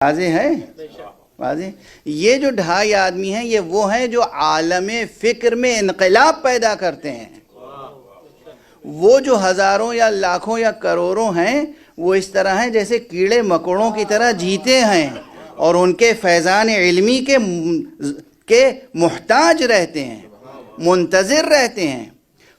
واضح ہے؟ واضح۔ یہ جو 2.5 آدمی ہیں، یہ وہ ہیں جو عالم فکر میں انقلاب پیدا کرتے ہیں۔ وہ جو ہزاروں یا لاکھوں یا کروڑوں ہیں، وہ اس طرح ہیں جیسے کیڑے مکوڑوں کی طرح جیتے ہیں اور ان کے فیضان علمی کے محتاج رہتے ہیں، منتظر رہتے ہیں۔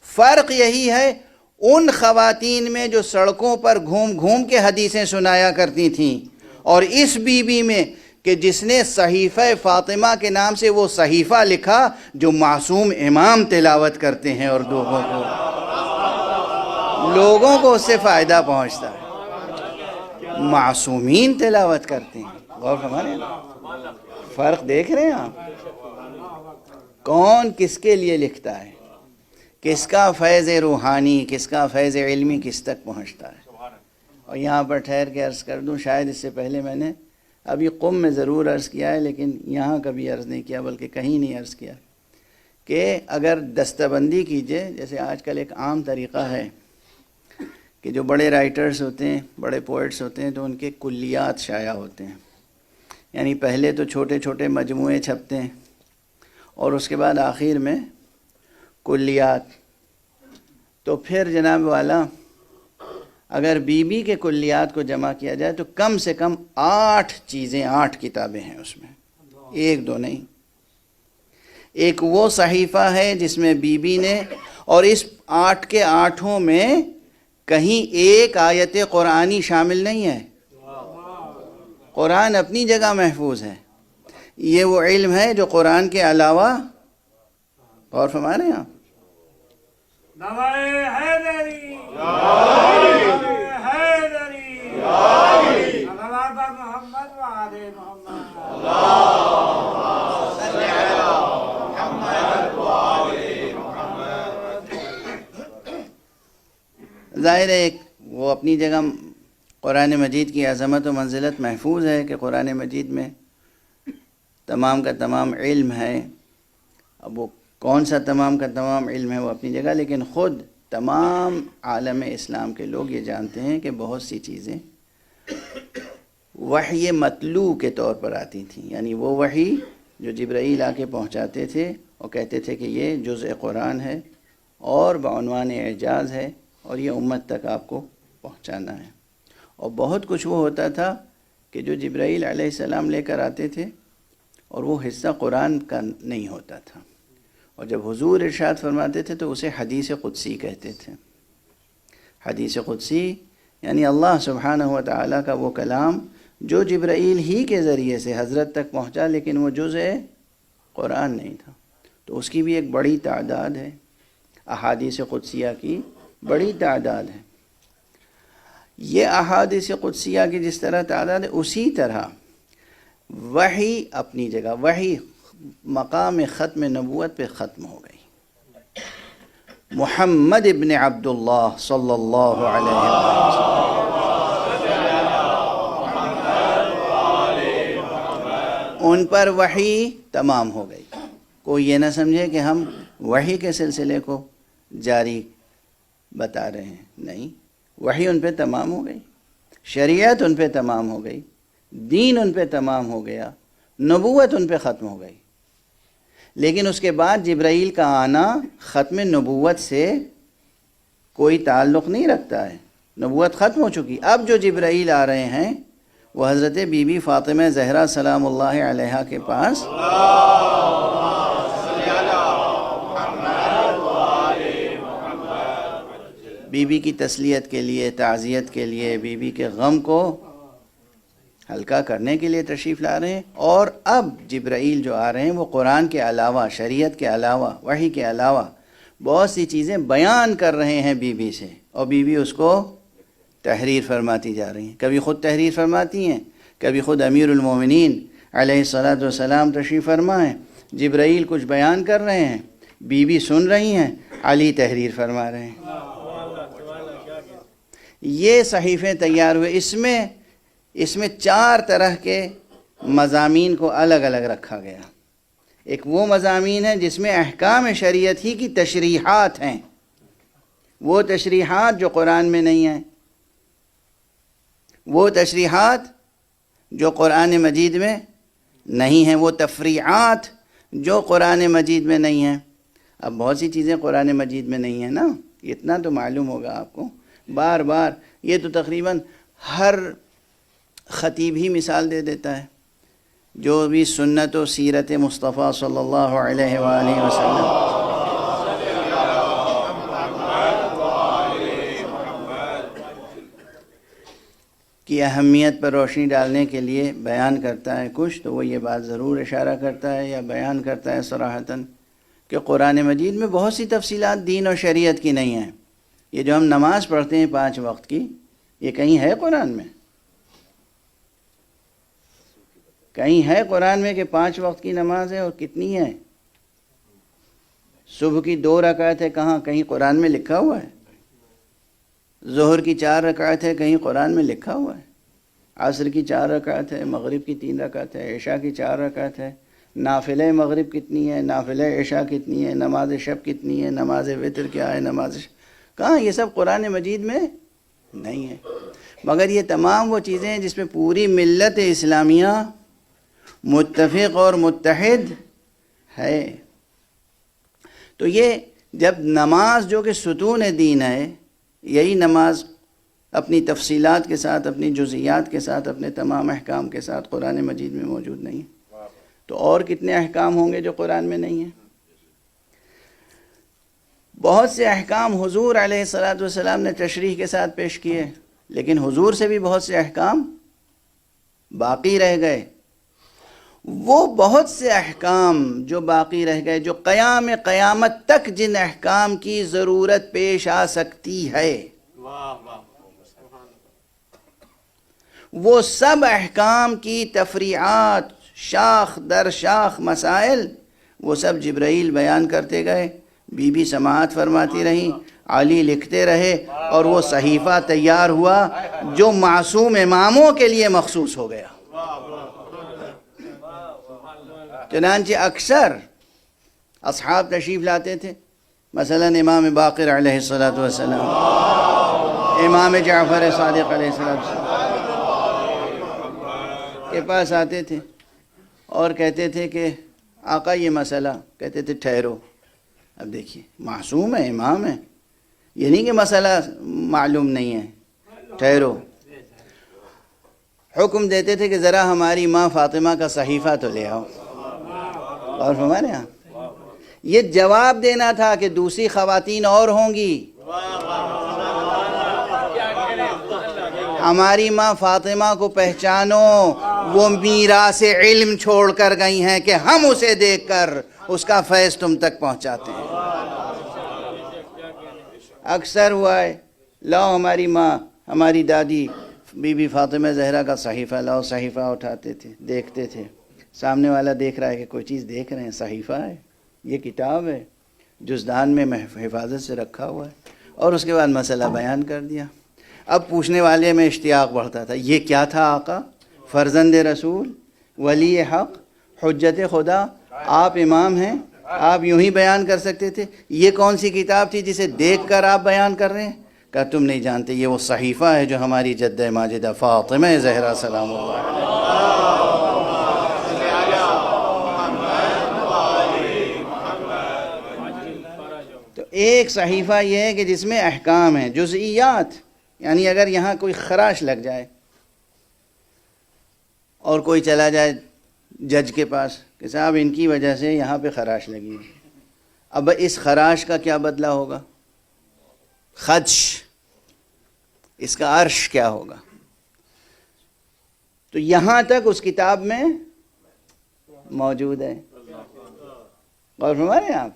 فرق یہی ہے ان خواتین میں جو سڑکوں پر گھوم گھوم کے حدیثیں سنایا کرتی تھیں، اور اس بی بی میں کہ جس نے صحیفہ فاطمہ کے نام سے وہ صحیفہ لکھا جو معصوم امام تلاوت کرتے ہیں اور لوگوں کو اس سے فائدہ پہنچتا ہے۔ معصومین تلاوت کرتے ہیں۔ غور فرمائیں، فرق دیکھ رہے ہیں آپ؟ کون کس کے لیے لکھتا ہے، کس کا فیض روحانی، کس کا فیض علمی کس تک پہنچتا ہے۔ اور یہاں پر ٹھہر کے عرض کر دوں، شاید اس سے پہلے میں نے ابھی قم میں ضرور عرض کیا ہے، لیکن یہاں کبھی عرض نہیں کیا، بلکہ کہیں نہیں عرض کیا، کہ اگر دستہ بندی کیجئے، جیسے آج کل ایک عام طریقہ ہے کہ جو بڑے رائٹرز ہوتے ہیں، بڑے پوئٹس ہوتے ہیں، تو ان کے کلیات شائع ہوتے ہیں، یعنی پہلے تو چھوٹے چھوٹے مجموعے چھپتے ہیں اور اس کے بعد آخر میں کلیات۔ تو پھر جناب والا اگر بی بی کے کلیات کو جمع کیا جائے تو کم سے کم 8 چیزیں، 8 کتابیں ہیں اس میں، 1 2 نہیں۔ ایک وہ صحیفہ ہے جس میں بی بی نے، اور اس 8 کے 8 میں کہیں ایک آیت قرآنی شامل نہیں ہے، قرآن اپنی جگہ محفوظ ہے۔ یہ وہ علم ہے جو قرآن کے علاوہ، اور فرما رہے ہیں آپ، ظاہر ہے وہ اپنی جگہ قرآن مجید کی عظمت و منزلت محفوظ ہے کہ قرآن مجید میں تمام کا تمام علم ہے۔ اب وہ کون سا تمام کا تمام علم ہے وہ اپنی جگہ، لیکن خود تمام عالم اسلام کے لوگ یہ جانتے ہیں کہ بہت سی چیزیں وحی مطلوع کے طور پر آتی تھیں، یعنی وہ وحی جو جبرائیل آ کے پہنچاتے تھے اور کہتے تھے کہ یہ جزء قرآن ہے اور بعنوان اعجاز ہے اور یہ امت تک آپ کو پہنچانا ہے۔ اور بہت کچھ وہ ہوتا تھا کہ جو جبرائیل علیہ السلام لے کر آتے تھے اور وہ حصہ قرآن کا نہیں ہوتا تھا، اور جب حضور ارشاد فرماتے تھے تو اسے حدیث قدسی کہتے تھے۔ حدیث قدسی یعنی اللہ سبحانہ و تعالیٰ کا وہ کلام جو جبرائیل ہی کے ذریعے سے حضرت تک پہنچا، لیکن وہ جزء قرآن نہیں تھا۔ تو اس کی بھی ایک بڑی تعداد ہے، احادیث قدسیہ کی بڑی تعداد ہے۔ یہ احادیث قدسیہ کی جس طرح تعداد ہے، اسی طرح وحی اپنی جگہ، وحی مقام ختم نبوت پہ ختم ہو گئی۔ محمد ابن عبداللہ صلی اللہ علیہ وسلم، ان پر وحی تمام ہو گئی۔ کوئی یہ نہ سمجھے کہ ہم وحی کے سلسلے کو جاری بتا رہے ہیں، نہیں، وحی ان پہ تمام ہو گئی، شریعت ان پہ تمام ہو گئی، دین ان پہ تمام ہو گیا، نبوت ان پہ ختم ہو گئی۔ لیکن اس کے بعد جبرائیل کا آنا ختم نبوت سے کوئی تعلق نہیں رکھتا ہے، نبوت ختم ہو چکی۔ اب جو جبرائیل آ رہے ہیں وہ حضرت بی بی فاطمہ زہرا سلام اللہ علیہا کے پاس بی بی کی تسلیت کے لیے، تعزیت کے لیے، بی بی کے غم کو ہلکا کرنے کے لیے تشریف لا رہے ہیں۔ اور اب جبرائیل جو آ رہے ہیں وہ قرآن کے علاوہ، شریعت کے علاوہ، وحی کے علاوہ بہت سی چیزیں بیان کر رہے ہیں بی بی سے، اور بی بی اس کو تحریر فرماتی جا رہی ہیں۔ کبھی خود تحریر فرماتی ہیں، کبھی خود امیر المومنین علیہ الصلاۃ والسلام تشریف فرما ہیں، جبرائیل کچھ بیان کر رہے ہیں، بی بی سن رہی ہیں، علی تحریر فرما رہے ہیں۔ یہ صحیفے تیار ہوئے، اس میں 4 طرح کے مضامین کو الگ الگ رکھا گیا۔ ایک وہ مضامین ہے جس میں احکام شریعت ہی کی تشریحات ہیں، وہ تشریحات جو قرآن میں نہیں ہیں، وہ تشریحات جو قرآن مجید میں نہیں ہیں، وہ تفریعات جو قرآن مجید میں نہیں ہیں۔ اب بہت سی چیزیں قرآن مجید میں نہیں ہیں نا، اتنا تو معلوم ہوگا آپ کو، بار بار یہ تو تقریباً ہر خطیب ہی مثال دے دیتا ہے، جو بھی سنت و سیرت مصطفیٰ صلی اللہ علیہ وآلہ وسلم کی اہمیت پر روشنی ڈالنے کے لیے بیان کرتا ہے کچھ، تو وہ یہ بات ضرور اشارہ کرتا ہے یا بیان کرتا ہے صراحتاً کہ قرآن مجید میں بہت سی تفصیلات دین و شریعت کی نہیں ہیں۔ یہ جو ہم نماز پڑھتے ہیں 5 وقت کی، یہ کہیں ہے قرآن میں؟ کہیں ہے قرآن میں کہ 5 وقت کی نماز ہے؟ اور کتنی ہے؟ صبح کی 2 رکعت ہے، کہاں؟ کہیں قرآن میں لکھا ہوا ہے؟ ظہر کی 4 رکعت ہے، کہیں قرآن میں لکھا ہوا ہے؟ عصر کی 4 رکعت ہے، مغرب کی 3 رکعت ہے، عشاء کی 4 رکعت ہے، نافلہ مغرب کتنی ہے، نافلہ عشاء کتنی ہے، نماز شب کتنی ہے، نماز وتر کیا ہے، کہاں؟ یہ سب قرآن مجید میں نہیں ہے۔ مگر یہ تمام وہ چیزیں ہیں جس میں پوری ملت اسلامیہ متفق اور متحد ہے۔ تو یہ جب نماز جو کہ ستون دین ہے، یہی نماز اپنی تفصیلات کے ساتھ، اپنی جزئیات کے ساتھ، اپنے تمام احکام کے ساتھ قرآن مجید میں موجود نہیں ہے، تو اور کتنے احکام ہوں گے جو قرآن میں نہیں ہیں؟ بہت سے احکام حضور علیہ السلام نے تشریح کے ساتھ پیش کیے، لیکن حضور سے بھی بہت سے احکام باقی رہ گئے۔ وہ بہت سے احکام جو باقی رہ گئے، جو قیامت تک جن احکام کی ضرورت پیش آ سکتی ہے، وہ سب احکام کی تفریعات، شاخ در شاخ مسائل، وہ سب جبرائیل بیان کرتے گئے، بی بی سماعت فرماتی رہیں، علی لکھتے رہے، اور وہ صحیفہ تیار ہوا جو معصوم اماموں کے لیے مخصوص ہو گیا۔ چنانچہ اکثر اصحاب تشریف لاتے تھے، مثلا امام باقر علیہ السلام، امام جعفر صادق علیہ السلام کے پاس آتے تھے اور کہتے تھے کہ آقا یہ مسئلہ، کہتے تھے ٹھہرو، اب دیکھیے معصوم ہے، امام ہے، یہ نہیں کہ مسئلہ معلوم نہیں ہے، ٹھہرو۔ حکم دیتے تھے کہ ذرا ہماری ماں فاطمہ کا صحیفہ تو لے آؤ، اور ہمارے ہاں یہ جواب دینا تھا کہ دوسری خواتین اور ہوں گی، ہماری ماں فاطمہ کو پہچانو، وہ میراث علم چھوڑ کر گئی ہیں کہ ہم اسے دیکھ کر اس کا فیض تم تک پہنچاتے ہیں۔ اکثر ہوا ہے، لاؤ ہماری ماں، ہماری دادی بی بی فاطمہ زہرا کا صحیفہ لاؤ، صحیفہ اٹھاتے تھے، دیکھتے تھے، سامنے والا دیکھ رہا ہے کہ کوئی چیز دیکھ رہے ہیں، صحیفہ ہے، یہ کتاب ہے، جزدان میں حفاظت سے رکھا ہوا ہے، اور اس کے بعد مسئلہ بیان کر دیا۔ اب پوچھنے والے میں اشتیاق بڑھتا تھا، یہ کیا تھا آقا؟ فرزند رسول، ولی حق، حجت خدا، آپ امام ہیں، آپ یوں ہی بیان کر سکتے تھے، یہ کون سی کتاب تھی جسے دیکھ کر آپ بیان کر رہے ہیں؟ کہا تم نہیں جانتے، یہ وہ صحیفہ ہے جو ہماری جدہ ماجدہ فاطمہ زہرا سلام اللہ علیہا۔ تو ایک صحیفہ یہ ہے کہ جس میں احکام ہیں، جزئیات، یعنی اگر یہاں کوئی خراش لگ جائے اور کوئی چلا جائے جج کے پاس کہ صاحب ان کی وجہ سے یہاں پہ خراش لگی ہے، اب اس خراش کا کیا بدلہ ہوگا؟ خدش، اس کا عرش کیا ہوگا؟ تو یہاں تک اس کتاب میں موجود ہے، غور فرما رہے ہیں آپ؟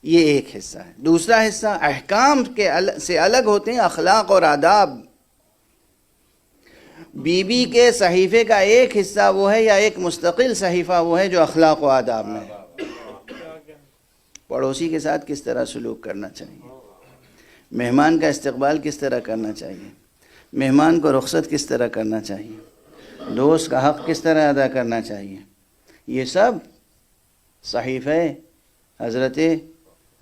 یہ ایک حصہ ہے۔ دوسرا حصہ احکام کے سے الگ ہوتے ہیں اخلاق اور آداب۔ بی بی کے صحیفے کا ایک حصہ وہ ہے، یا ایک مستقل صحیفہ وہ ہے جو اخلاق و آداب میں ہے۔ پڑوسی کے ساتھ کس طرح سلوک کرنا چاہیے، مہمان کا استقبال کس طرح کرنا چاہیے، مہمان کو رخصت کس طرح کرنا چاہیے، دوست کا حق کس طرح ادا کرنا چاہیے، یہ سب صحیفہ حضرت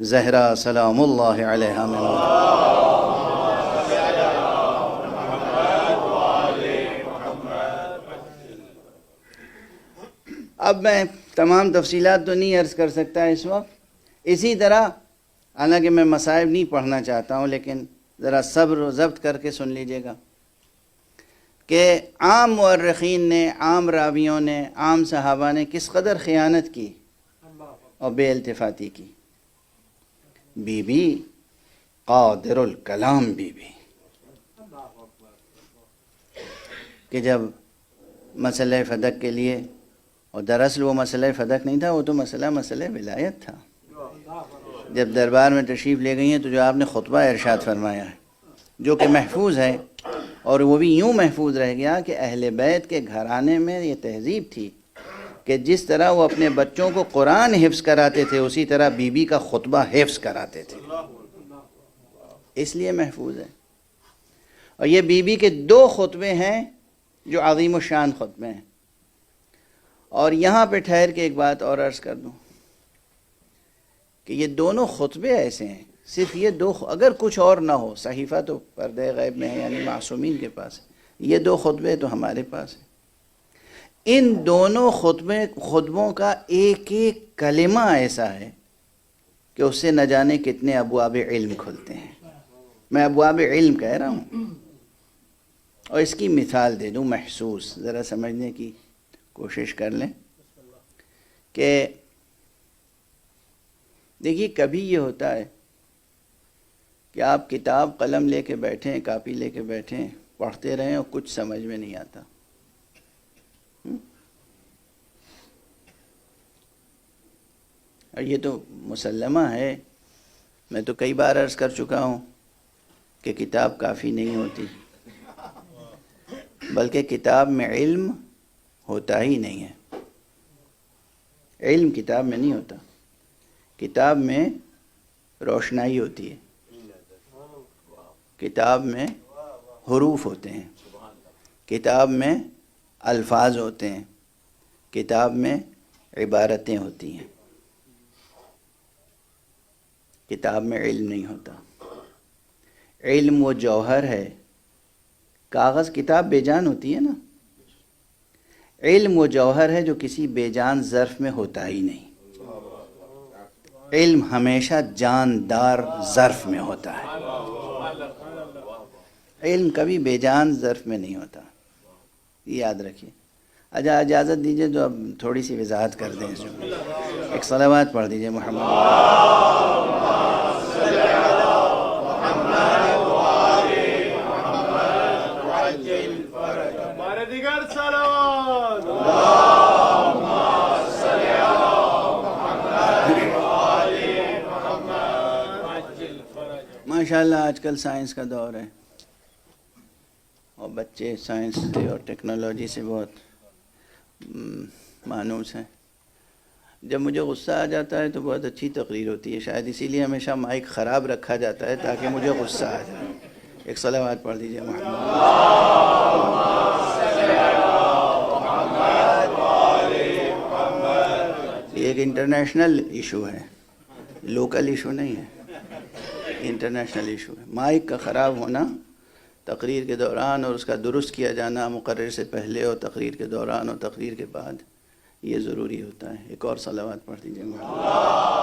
زہرا سلام اللہ علیہا میں موجود۔ اب میں تمام تفصیلات تو نہیں عرض کر سکتا اس وقت. اسی طرح حالانکہ میں مصائب نہیں پڑھنا چاہتا ہوں، لیکن ذرا صبر و ضبط کر کے سن لیجئے گا کہ عام مورخین نے، عام راویوں نے، عام صحابہ نے کس قدر خیانت کی اور بے التفاتی کی. بی بی قادر الکلام بی بی کہ جب مسئلہ فدق کے لیے، اور دراصل وہ مسئلہ فدق نہیں تھا، وہ تو مسئلہ ولایت تھا. جب دربار میں تشریف لے گئی ہیں تو جو آپ نے خطبہ ارشاد فرمایا ہے، جو کہ محفوظ ہے، اور وہ بھی یوں محفوظ رہ گیا کہ اہل بیت کے گھرانے میں یہ تہذیب تھی کہ جس طرح وہ اپنے بچوں کو قرآن حفظ کراتے تھے، اسی طرح بی بی کا خطبہ حفظ کراتے تھے. اس لیے محفوظ ہے. اور یہ بی بی کے 2 خطبے ہیں جو عظیم الشان خطبے ہیں. اور یہاں پہ ٹھہر کے ایک بات اور عرض کر دوں کہ یہ دونوں خطبے ایسے ہیں، صرف یہ 2، اگر کچھ اور نہ ہو، صحیفہ تو پردہ غیب میں ہے، یعنی معصومین کے پاس ہے، یہ 2 خطبے تو ہمارے پاس ہیں. ان دونوں خطبوں کا ایک ایک کلمہ ایسا ہے کہ اس سے نہ جانے کتنے ابواب علم کھلتے ہیں. میں ابواب علم کہہ رہا ہوں. اور اس کی مثال دے دوں محسوس، ذرا سمجھنے کی کوشش کر لیں کہ دیکھیے کبھی یہ ہوتا ہے کہ آپ کتاب قلم لے کے بیٹھیں، کاپی لے کے بیٹھیں، پڑھتے رہیں اور کچھ سمجھ میں نہیں آتا. اور یہ تو مسلمہ ہے. میں تو کئی بار عرض کر چکا ہوں کہ کتاب کافی نہیں ہوتی، بلکہ کتاب میں علم ہوتا ہی نہیں ہے. علم کتاب میں نہیں ہوتا، کتاب میں روشنائی ہوتی ہے، کتاب میں حروف ہوتے ہیں، کتاب میں الفاظ ہوتے ہیں، کتاب میں عبارتیں ہوتی ہیں. کتاب میں علم نہیں ہوتا. علم وہ جوہر ہے. کاغذ کتاب بے جان ہوتی ہے نا، علم وہ جوہر ہے جو کسی بے جان ظرف میں ہوتا ہی نہیں. علم ہمیشہ جاندار ظرف میں ہوتا ہے. علم کبھی بے جان ظرف میں نہیں ہوتا، یہ یاد رکھیے. اچھا اجازت دیجئے تو اب تھوڑی سی وضاحت کر دیں. اس میں ایک صلوات پڑھ دیجئے محمد. ماشاءاللہ آج کل سائنس کا دور ہے اور بچے سائنس سے اور ٹیکنالوجی سے بہت مانوس ہیں. جب مجھے غصہ آ جاتا ہے تو بہت اچھی تقریر ہوتی ہے، شاید اسی لیے ہمیشہ مائک خراب رکھا جاتا ہے تاکہ مجھے غصہ آ جائے. ایک صلوات پڑھ دیجئے محمد. یہ ایک انٹرنیشنل ایشو ہے، لوکل ایشو نہیں ہے، انٹرنیشنل ایشو ہے. مائک کا خراب ہونا تقریر کے دوران اور اس کا درست کیا جانا مقرر سے پہلے اور تقریر کے دوران اور تقریر کے بعد یہ ضروری ہوتا ہے. ایک اور صلوات پڑھ دیجئے محمد.